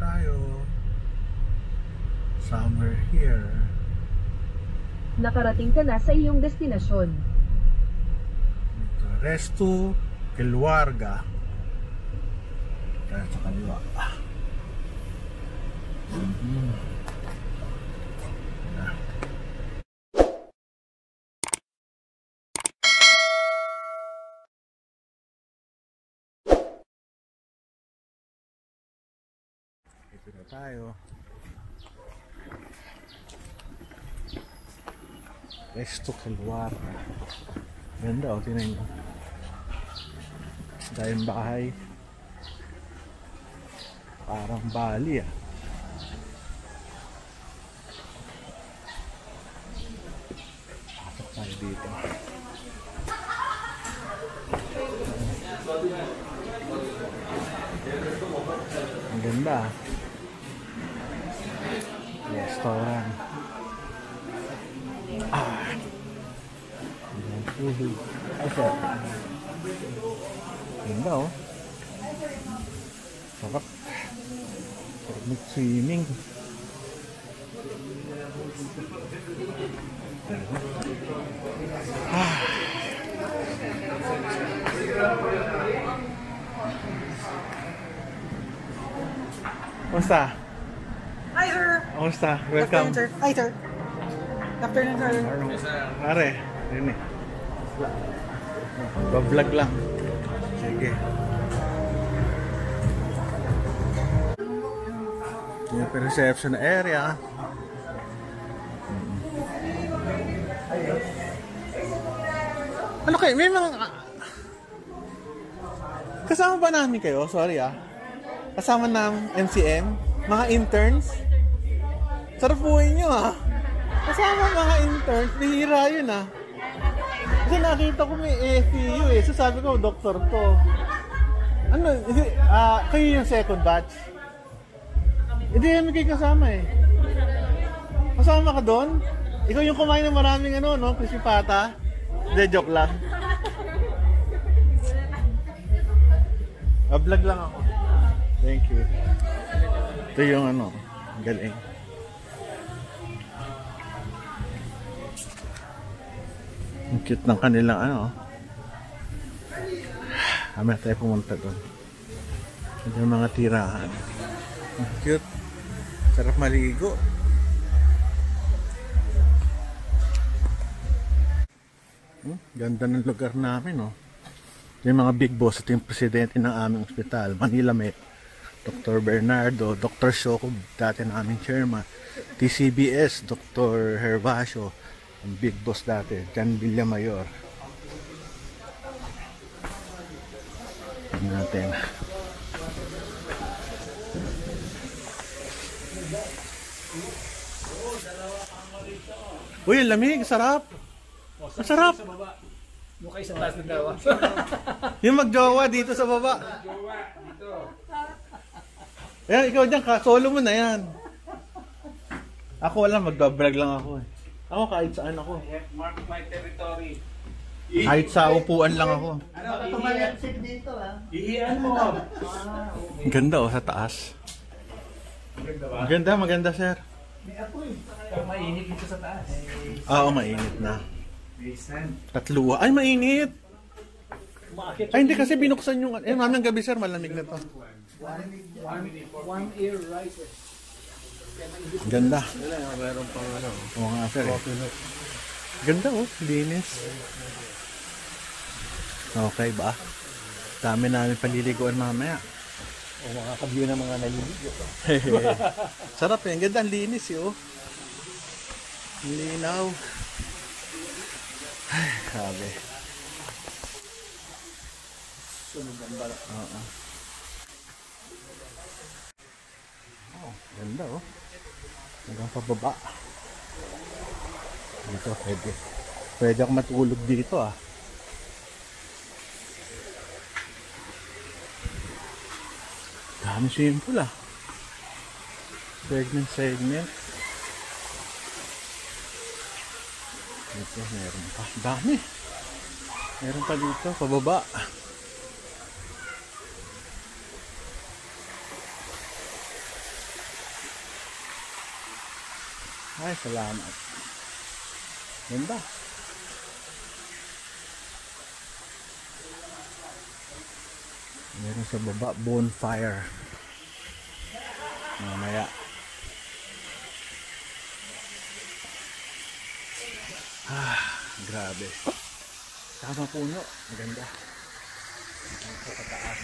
tayo. Somewhere here. Nakarating ka na sa iyong destinasyon. Resto Keluarga. Kaya sa kaliwa. Ito na tayo. Resto Keluarga. Ganda o, tinan nyo. Dahil bahay. Parang Bali ah. Pasok tayo dito. Ang ganda. Restaurant. Ay, sir. Ganda oh. Sarap. Sarap mag-swimming. Kamusta? Hi, sir. Kamusta? Welcome. Afternoon, sir. Hi, sir. Afternoon, sir. Pare, yun eh. Ba-vlog lang. Sige. Yung reception area. Ano kayo? May mga... Kasama ba namin kayo? Sorry ah. Kasama ng MCM? Mga interns? Sarap buhay nyo ah. Kasama mga interns. Bihira yun ah. Kasi nakita ko may AFU eh. So sabi ko, doktor to. Ano? Kayo yung second batch? Hindi kami kayo kasama eh. Kasama ka doon? Ikaw yung kumain ng maraming ano, no? Crispy pata? Hindi, joke lang. Vlog lang ako. Thank you. Ito yung ano, galing. Ang cute ng kanilang ano. Kami tayo pumunta doon. Ito yung mga tirahan. Ang cute. Sarap maligo. Ganda ng lugar namin, no? Yung mga big boss at yung presidente ng aming ospital, Manila Met, Dr. Bernardo, Dr. Shoko, dati na aming chairman, TCBS, Dr. Hervasio, ang big boss dati, Jan Villamayor. Natin. Uy, lamig, sarap. Masarap. Mukha isang taas ng dawa. Yung magjowa dito sa baba. Magjowa dito. Ayan, ikaw dyan, solo mo na yan. Ako wala, magbabrag lang ako eh. Ako kahit saan ako. Mark my territory. Kahit sa upuan lang ako. Ano, tumalasik dito ah. Ihian mo. Ang ganda oh, sa taas. Maganda sir. Mainit dito sa taas. Oo, mainit na. Tatlo. Ay, mainit. Ay, hindi kasi binuksan yung... Eh, mamayang gabi sir, malamig na to. One ear riser. Ganda. Meron pang ano. Oo nga sir eh. Ganda oh, linis. Okay ba? Dami namin paliliguan mamaya. O mga kabyo ng mga naliligo. Sarap eh, ang ganda, ang linis eh oh. Linaw. Ay, sabi. Sunog ang balak. Oo. Oh, ganda oh. Hanggang pababa. Dito, pwede ako matulog dito ah. Dami swimming pool ah. Segment. Dito, meron pa. Dami. Meron pa dito, pababa. Ay, salamat. Ganda. Meron sa baba, bonfire. Mamaya. Grabe. Tama puno. Maganda. Sa pataas.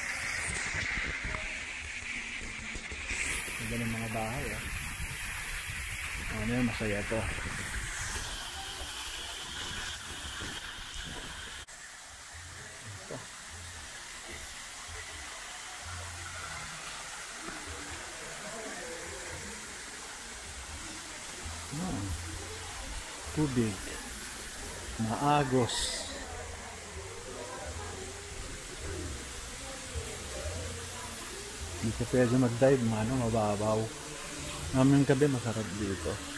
Ganda ng mga bahay. Ano yun, masaya to. Ito. Tubig. Maagos. Hindi ka pwede mag-dive, mababaw. Mamayang gabi masarap dito.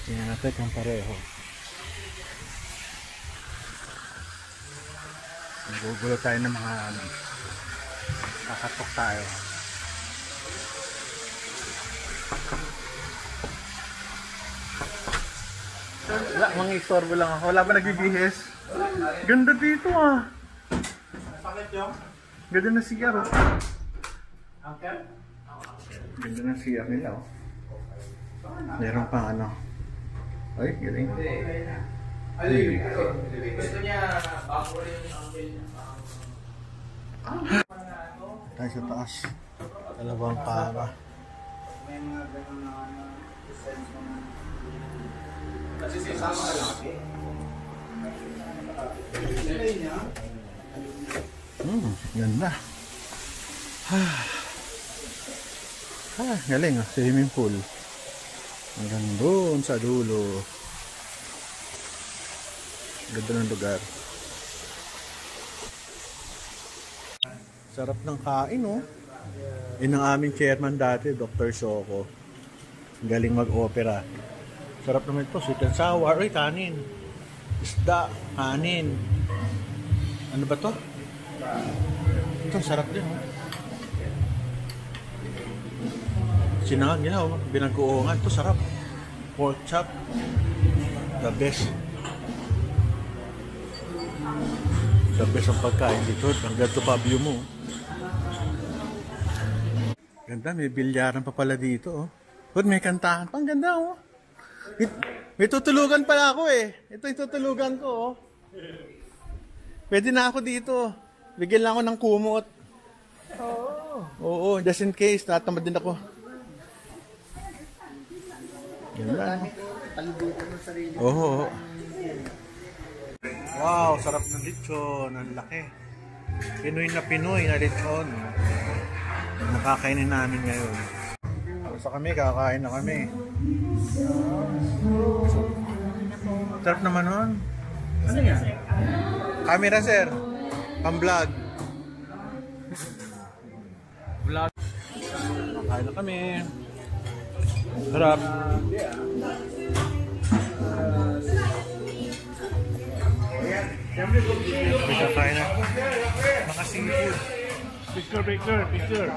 Tingnan natin kung pareho. Nagugulo tayo ng mga kakatok tayo. Wala, mga istorbo lang ako. Wala ba nagbibihis? Ganda dito ah. Ganda na CR oh. Ganda na CR nila oh. Meron pang ano. Ay, galing. Gusto niya bago rin yung uncle niya. Tayo sa taas. Dalawang kama. May mga ganun na designs mga kasi sisama ka lang. Ganda. Galing ah, swimming pool. Hanggang doon sa dulo. Ganda ng lugar. Sarap ng kain oh. Yun ang aming chairman dati, Dr. Soko. Galing mag-opera. Sarap naman ito, sweet and sour. Ay, kanin. Isda, kanin. Ano ba to? Ito, sarap din oh. Sinangag nila oh, binag-uungan. Ito, sarap. Pork chop. The best. The best ang pagkain dito. Hanggang to pa view mo. Ganda, may bilyaran pa pala dito oh. But may kantahan pang ganda oh. May tutulugan pala ako eh. Ito yung tutulugan ko oh. Pwede na ako dito. Bigyan lang ako ng kumot. Oo, just in case. Tatamad din ako. Ganda. Oo. Wow, sarap ng lechon. Ang laki. Pinoy na lechon. Nakakainin namin ngayon. Basta kami, kakain na kami. Sarap naman nun. Ano yan? Camera, sir. Pang-vlog. Vlog. Kakain na kami. Sarap. May kakain na. Mga seafood. Picture.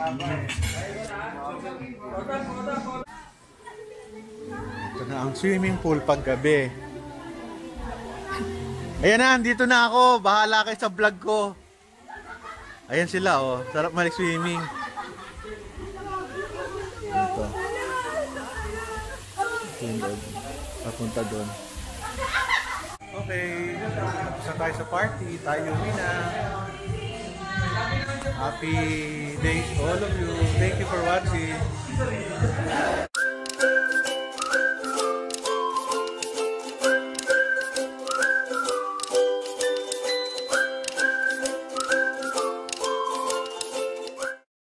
Ito na ang swimming pool paggabi. Ayan na, dito na ako. Bahala kayo sa vlog ko. Ayan sila, oh. Sarap mag-swimming. Dito. Papunta doon. Okay. Tapos na tayo sa party. Tayo na. Happy days to all of you. Thank you for watching.